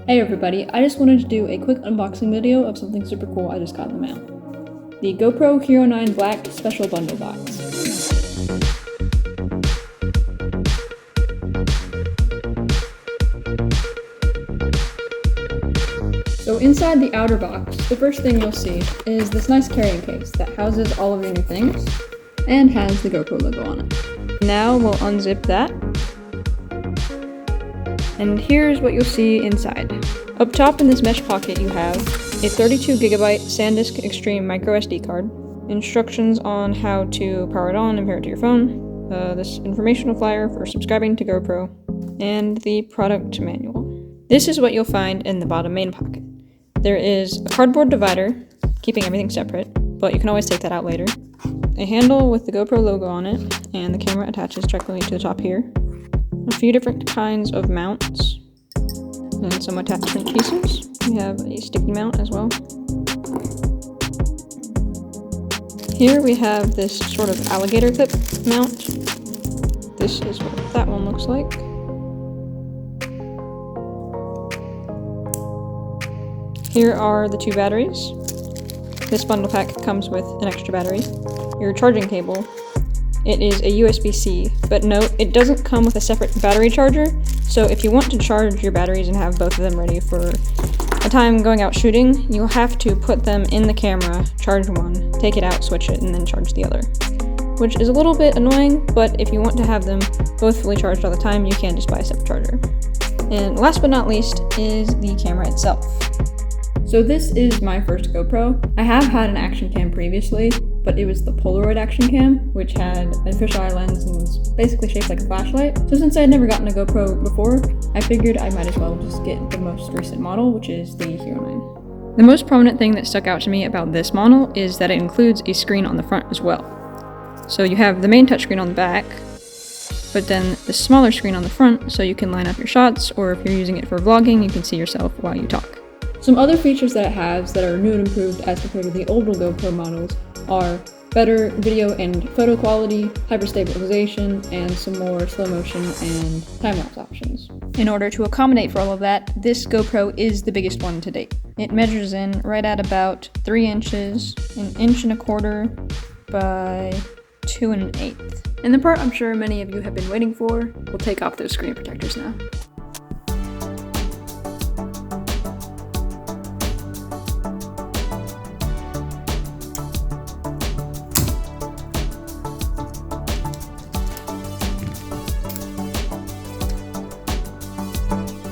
Hey everybody, I just wanted to do a quick unboxing video of something super cool I just got in the mail. The GoPro Hero 9 Black Special Bundle Box. So inside the outer box, the first thing you'll see is this nice carrying case that houses all of your new things and has the GoPro logo on it. Now we'll unzip that. And here's what you'll see inside. Up top in this mesh pocket you have a 32GB SanDisk Extreme microSD card, instructions on how to power it on and pair it to your phone, this informational flyer for subscribing to GoPro, and the product manual. This is what you'll find in the bottom main pocket. There is a cardboard divider, keeping everything separate, but you can always take that out later. A handle with the GoPro logo on it, and the camera attaches directly to the top here. A few different kinds of mounts, and some attachment pieces. We have a sticky mount as well. Here we have this sort of alligator clip mount. This is what that one looks like. Here are the two batteries. This bundle pack comes with an extra battery. Your charging cable. It is a USB-C, but note, it doesn't come with a separate battery charger, so if you want to charge your batteries and have both of them ready for a time going out shooting, you'll have to put them in the camera, charge one, take it out, switch it, and then charge the other. Which is a little bit annoying, but if you want to have them both fully charged all the time, you can just buy a separate charger. And last but not least is the camera itself. So this is my first GoPro. I have had an action cam previously, but it was the Polaroid action cam, which had a fisheye lens and was basically shaped like a flashlight. So since I had never gotten a GoPro before, I figured I might as well just get the most recent model, which is the Hero 9. The most prominent thing that stuck out to me about this model is that it includes a screen on the front as well. So you have the main touchscreen on the back, but then the smaller screen on the front so you can line up your shots, or if you're using it for vlogging, you can see yourself while you talk. Some other features that it has that are new and improved as compared to the older GoPro models are better video and photo quality, hyperstabilization, and some more slow motion and time-lapse options. In order to accommodate for all of that, this GoPro is the biggest one to date. It measures in right at about 3 inches, 1.25 inches by 2 1/8. And the part I'm sure many of you have been waiting for, we'll take off those screen protectors now.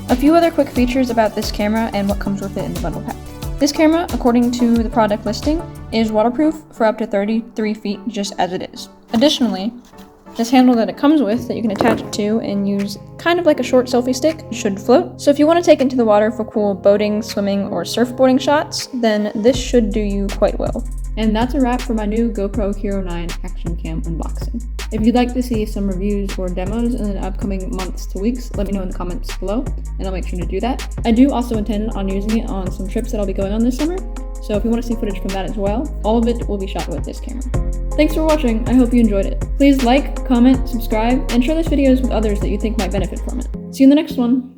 A few other quick features about this camera and what comes with it in the bundle pack. This camera, according to the product listing, is waterproof for up to 33 feet just as it is. Additionally, this handle that it comes with that you can attach it to and use kind of like a short selfie stick should float. So if you want to take it into the water for cool boating, swimming, or surfboarding shots, then this should do you quite well. And that's a wrap for my new GoPro Hero 9 Action Cam unboxing. If you'd like to see some reviews or demos in the upcoming months to weeks, let me know in the comments below, and I'll make sure to do that. I do also intend on using it on some trips that I'll be going on this summer, so if you want to see footage from that as well, all of it will be shot with this camera. Thanks for watching, I hope you enjoyed it. Please like, comment, subscribe, and share this videos with others that you think might benefit from it. See you in the next one!